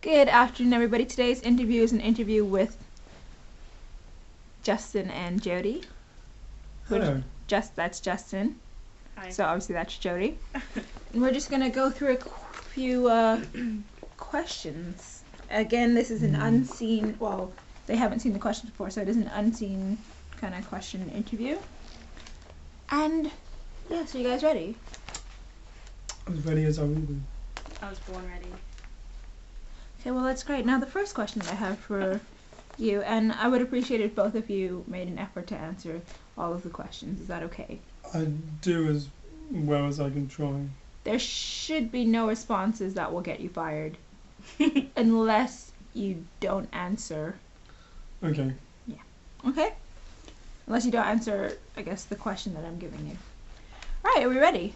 Good afternoon, everybody. Today's interview is an interview with Justin and Jody. Hello. That's Justin. Hi. So obviously that's Jody. And we're just gonna go through a few questions. Again, this is an unseen. Well, they haven't seen the questions before, so it is an unseen kind of question interview. And yeah, so you guys ready? As ready as I will be. I was born ready. Okay, well that's great. Now the first question that I have for you, and I would appreciate if both of you made an effort to answer all of the questions. Is that okay? I do as well as I can try. There should be no responses that will get you fired unless you don't answer. Okay. Yeah. Okay? Unless you don't answer, I guess, the question that I'm giving you. Alright, are we ready?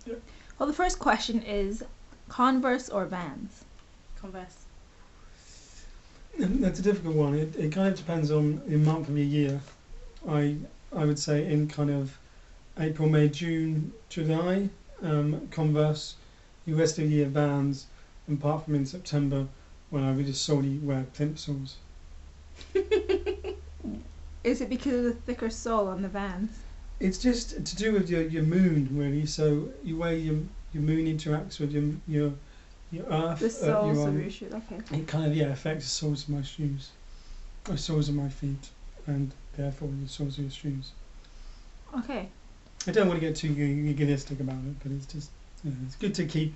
Yep. Well, the first question is Converse or Vans? Converse. That's a difficult one. It kind of depends on the month of the year. I would say in kind of April, May, June, July, Converse. The rest of the year Vans, and apart from in September when I would just solely wear Plimsolls. Is it because of the thicker sole on the Vans? It's just to do with your moon really. So you wear your moon interacts with your earth. The soles of your shoe. Okay. It kind of affects the soles of my shoes, or soles of my feet, and therefore the soles of your shoes. Okay. I don't want to get too egoistic about it, but it's just it's good to keep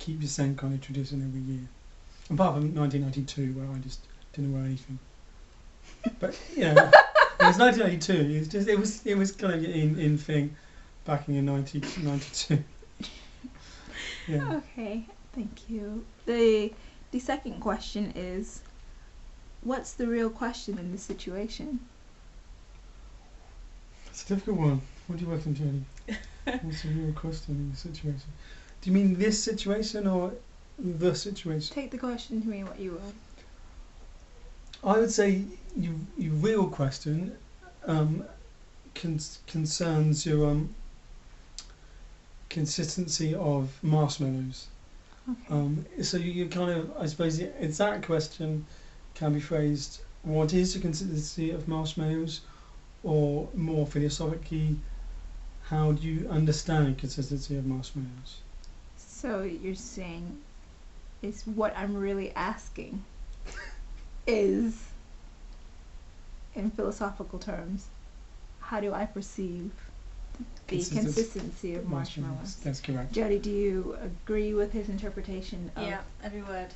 the same kind of tradition every year. Apart from 1992, where I just didn't wear anything. But it was 1992. It's just it was kind of in thing back in 1992. Yeah. Okay. Thank you. The second question is, what's the real question in this situation? It's a difficult one. What do you reckon, Jody? What's the real question in this situation? Do you mean this situation or the situation? Take the question to mean what you would. I would say your real question concerns your consistency of marshmallows. Okay. So you kind of, I suppose, it's that question can be phrased: what is the consistency of marshmallows, or more philosophically, how do you understand the consistency of marshmallows? So you're saying, is what I'm really asking is, in philosophical terms, how do I perceive the consistency of marshmallows? That's correct. Jody, do you agree with his interpretation of... Yeah, every word.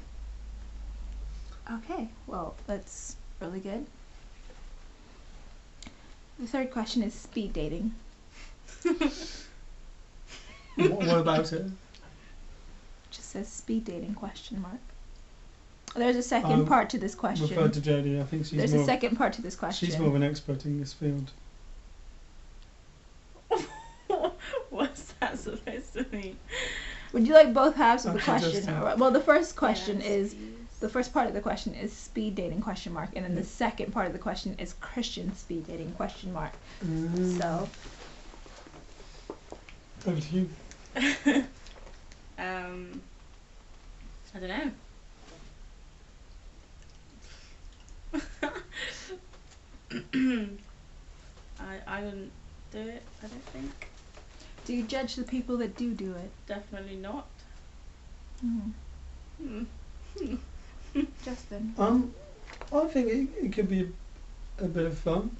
Okay, well, that's really good. The third question is speed dating. What about it? Just says speed dating question mark. There's a second part to this question. Refer to Jody. I think There's a second part to this question. She's more of an expert in this field. What's that supposed to mean? Would you like both halves of the Okay, question? Justin. Well, the first question Yes, is please. the first part of the question is speed dating question mark, and then the second part of the question is Christian speed dating question mark. So over to you. I don't know. I wouldn't do it, I don't think. do you judge the people that do it? Definitely not. Justin. I think it could be a bit of fun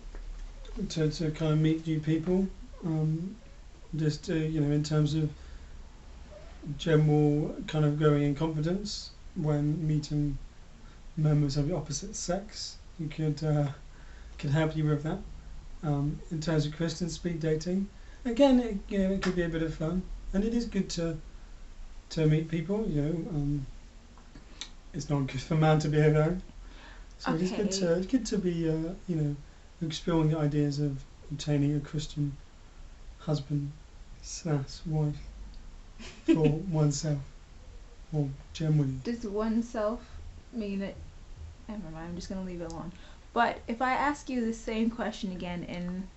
to kind of meet new people. Just in terms of general kind of growing in confidence when meeting members of the opposite sex. You could help you with that. In terms of Christian speed dating, again, it could be a bit of fun, and it is good to meet people. It's not good for a man to be alone, so Okay. it's good to be exploring the ideas of obtaining a Christian husband/wife for oneself, or generally. Does oneself mean that... Never mind, I'm just going to leave it alone. But if I ask you the same question again in,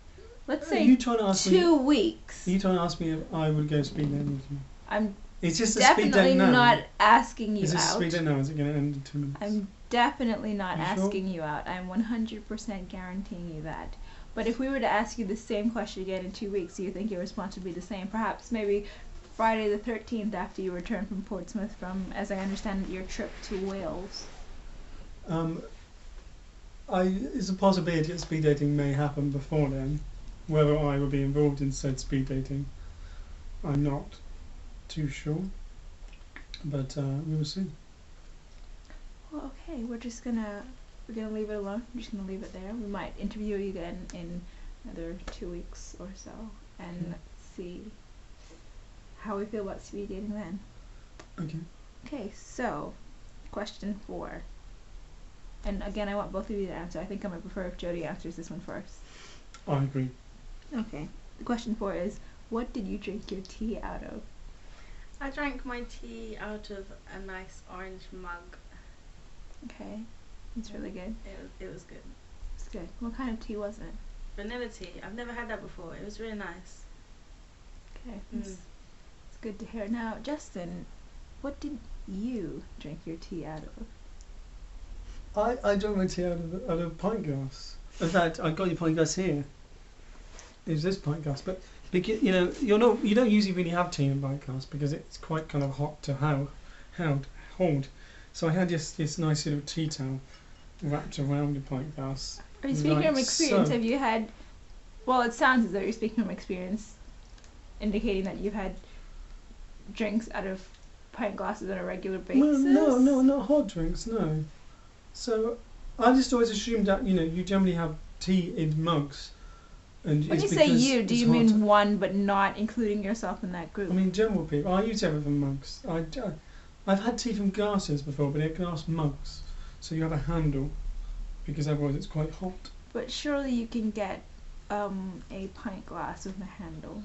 let's say, Are you trying to ask 2 weeks... Are you trying to ask me if I would go speed dating with you? I'm It's just a speed definitely date now. not asking you Is it a out. speed date now? Is it going to end in 2 minutes? I'm definitely not You sure? asking you out. I'm 100% guaranteeing you that. But if we were to ask you the same question again in 2 weeks, do you think your response would be the same? Perhaps maybe Friday the 13th after you return from Portsmouth from, as I understand, your trip to Wales. It's a possibility that speed dating may happen before then. Whether I will be involved in said speed dating, I'm not too sure. But we will see. Well, okay, we're gonna leave it alone. We're just gonna leave it there. We might interview you again in another 2 weeks or so, and see how we feel about speed dating then. Okay. Okay, so question 4. And again, I want both of you to answer. I think I might prefer if Jody answers this one first. I agree. Okay. Question 4 is, what did you drink your tea out of? I drank my tea out of a nice orange mug. Okay. It's really good. It was good. It's good. What kind of tea was it? Vanilla tea. I've never had that before. It was really nice. Okay. It's good to hear. Now, Justin, what did you drink your tea out of? I drank my tea out of a pint glass. In fact, I got your pint glass here. It was this pint glass, but because, you don't usually really have tea in a pint glass because it's quite kind of hot to hold. So I had this nice little tea towel wrapped around the pint glass. Are you speaking from Like experience? so. Have you had? Well, it sounds as though you're speaking from experience, indicating that you've had drinks out of pint glasses on a regular basis. No, not hot drinks. No. So I just always assumed that you generally have tea in mugs. And When it's you say because you, do it's you hot mean to- one, but not including yourself in that group? I mean, general people. I use everything mugs. I've had tea from glasses before, but they're glass mugs, so you have a handle, because otherwise it's quite hot. But surely you can get a pint glass with a handle.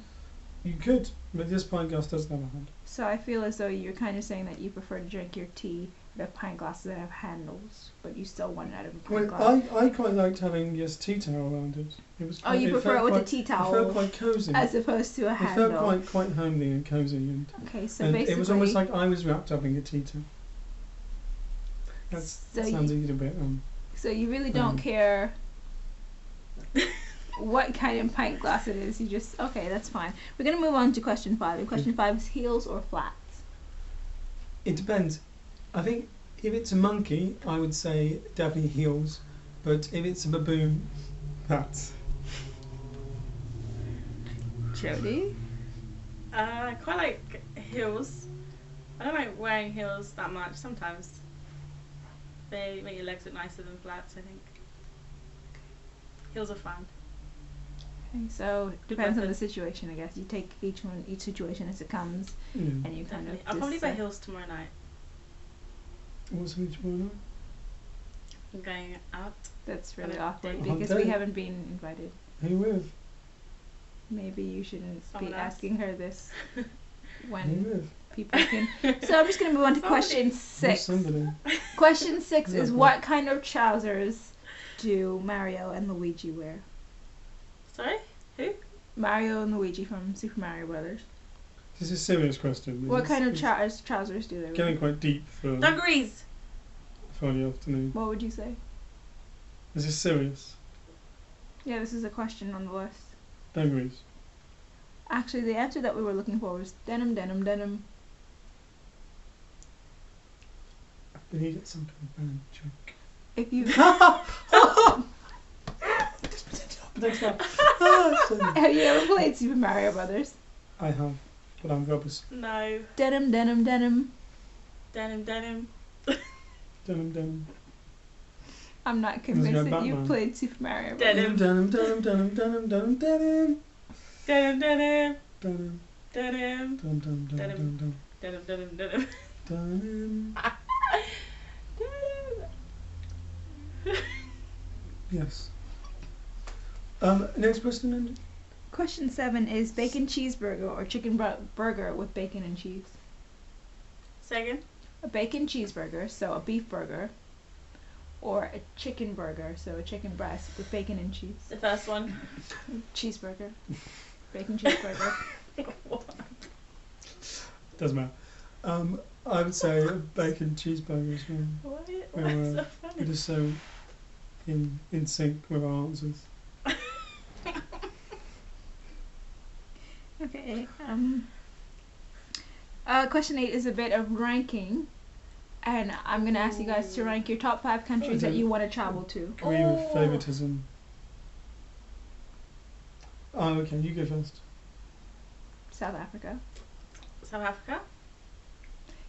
You could, but this pint glass doesn't have a handle. So I feel as though you're kind of saying that you prefer to drink your tea out of pint glasses that have handles, but you still want it out of a pint glass. I quite liked having this tea towel around it. It was. Oh, you prefer it with a tea It felt towel quite cosy. as opposed to a It handle. felt quite homely and cosy, and Okay, so and basically, it was almost like I was wrapped up in a tea towel. That So sounds a little bit so you really don't care what kind of pint glass it is. You just okay, that's fine. We're gonna move on to question 5. And question 5 is heels or flats. It depends. I think if it's a monkey, I would say definitely heels, but if it's a baboon, flats. Jody. I quite like heels. I don't like wearing heels that much. Sometimes they make your legs look nicer than flats, I think. Heels are fun. Okay, so depends on the method. situation, I guess. You take each situation as it comes, Yeah. and you kind Definitely. of. I'll probably wear decide. heels tomorrow night. What's which one? I'm going out. That's really On a awkward date. because On we date. haven't been invited. Who with? Maybe you shouldn't Someone be else. asking her this Who when with? people can. So I'm just gonna move on to question Who's 6. somebody? Question 6 is Lovely. what kind of trousers do Mario and Luigi wear? Sorry? Who? Mario and Luigi from Super Mario Brothers. This is a serious question. What kind of It's trousers do they wear? getting quite deep for Dungarees! Friday afternoon. What would you say? This is serious. Yeah, this is a question on the list. Dungarees. Actually, the answer that we were looking for was denim, denim, denim. We need it some kind of band joke. If you Thanks, Matt. have you ever played Super Mario Brothers? I have, but I'm rubbish. No. Denim, denim, denim. Denim, denim. Denim, denim. I'm not There's convinced no that you've Batman. played Super Mario Denim. Brothers. Denim, denim, denim, denim, denim, denim, denim. Denim, denim. Denim. Denim. Dum, dum, dum, Denim. dum, dum. Denim, denim, denim. Denim. Yes. Next question, Andy. Question 7 is bacon cheeseburger or chicken burger with bacon and cheese. Second. A bacon cheeseburger, so a beef burger, or a chicken burger, so a chicken breast with bacon and cheese. The first one. Cheeseburger. Bacon cheeseburger. Doesn't matter. I would say a bacon cheeseburger as well. What? Well, What's so It funny? is so in sync with our answers. Okay. Question 8 is a bit of ranking, and I'm gonna ask you guys to rank your top 5 countries that Okay. you want to travel to. Agree with Oh. favoritism. Oh, okay, you go first. South Africa. South Africa?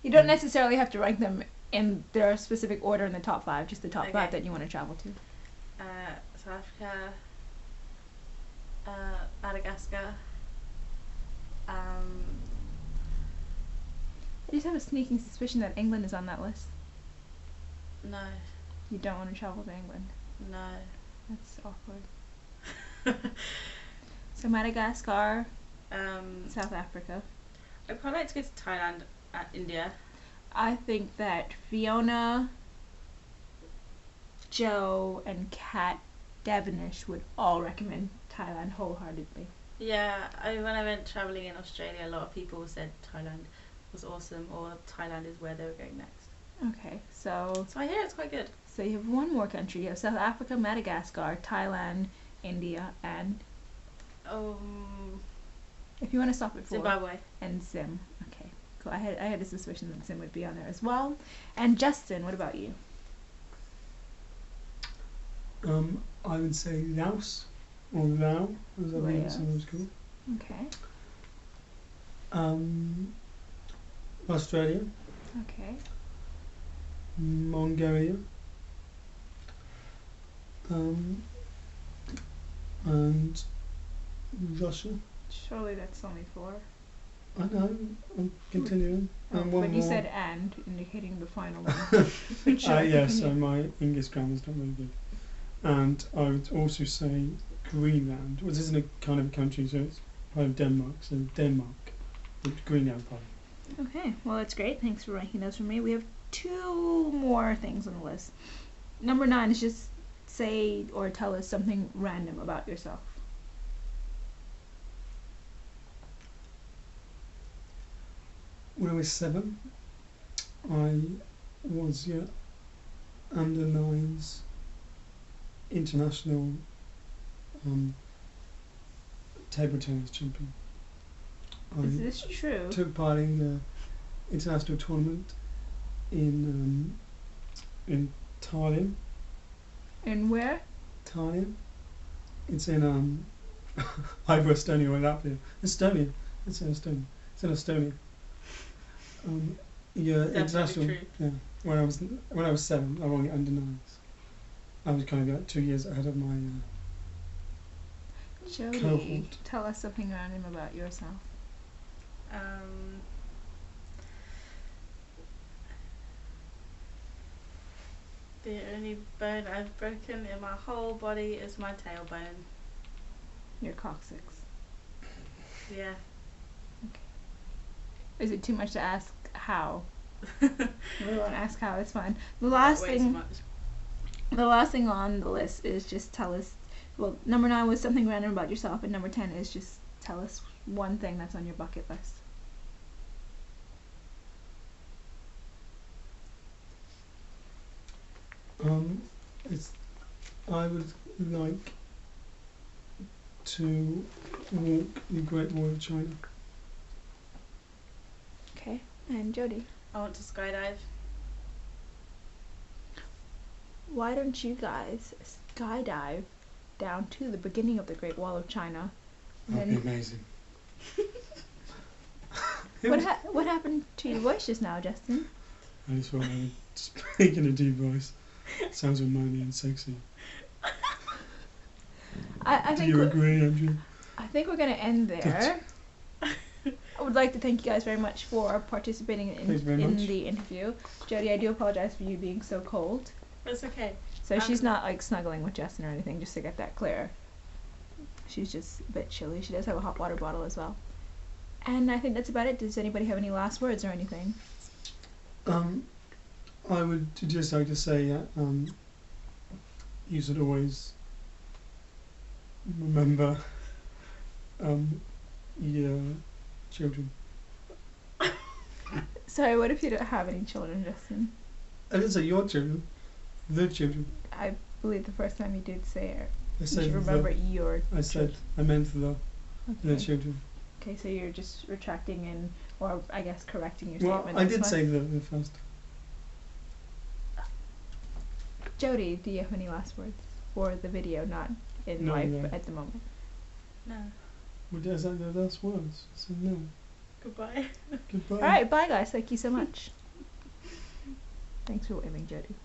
You don't necessarily have to rank them in their specific order in the top 5, just the top Okay. 5 that you want to travel to. South Africa. Madagascar. I just have a sneaking suspicion that England is on that list. No. You don't want to travel to England. No. That's awkward. So Madagascar, South Africa. I'd quite like to go to Thailand, India. I think that Fiona, Joe, and Kat Devonish would all recommend Thailand wholeheartedly. Yeah, when I went travelling in Australia, a lot of people said Thailand was awesome, or Thailand is where they were going next. Okay, so So I hear it's quite good. you have one more country. You have South Africa, Madagascar, Thailand, India, and if you want to stop at 4. Zimbabwe. And Zim. Okay, cool. I had a suspicion that Zim would be on there as well. And Justin, what about you? I would say Laos, or Lao, as I think Laos. it's sometimes called. Okay. Australia, Okay. Mongolia, and Russia. Surely that's only 4. I know, I'm continuing. Oh, And one but you more. said "and," indicating the final one. Which Yes, so continue. my English grammar's not very good. And I would also say Greenland, which isn't a kind of country, so it's part of Denmark. So Denmark, the Greenland part. Okay, well that's great. Thanks for ranking those for me. We have 2 more things on the list. Number 9 is just say or tell us something random about yourself. When I was 7, I was under 9s international table tennis champion. Is I this true? took part in the international tournament in Tallinn. And where? Tallinn. It's in either Estonia or Latvia. Estonia. It's in Estonia. It's in Estonia. International. true. Yeah. When I was 7, I won it under 9s. I was kind of like 2 years ahead of my Jody, cohort. tell us something random about yourself. The only bone I've broken in my whole body is my tailbone. Your coccyx. Yeah. Is it too much to ask how? We won't ask how. It's fine. The last Way too thing. much. The last thing on the list is just tell us. Well, number 9 was something random about yourself, and number 10 is just tell us one thing that's on your bucket list. I would like to walk the Great Wall of China. Okay. And Jody, I want to skydive. why don't you guys skydive down to the beginning of the Great Wall of China? That'd be Then amazing. what happened to your voice just now, Justin? I just thought I would speak in a deep voice. Sounds manly and sexy. I Do think you agree, Andrew? I think we're gonna end there. I would like to thank you guys very much for participating Thanks very in much. the interview. Jody, I do apologize for you being so cold. It's okay. So she's not like snuggling with Justin or anything, just to get that clear. She's just a bit chilly. She does have a hot water bottle as well. And I think that's about it. Does anybody have any last words or anything? I would just like to say that you should always remember your children. Sorry, what if you don't have any children, Justin? I didn't say your children. The children. I believe the first time you did say it, I you said should remember your I said I meant the Okay. children. Okay, so you're just retracting or I guess correcting your Well, statement. I That's did fine. say the first. Jody, do you have any last words for the video, not in No, life no. at the moment? No. Well, is that the last words? So no. Goodbye. Goodbye. Alright, bye guys. Thank you so much. Thanks for waving, Jody.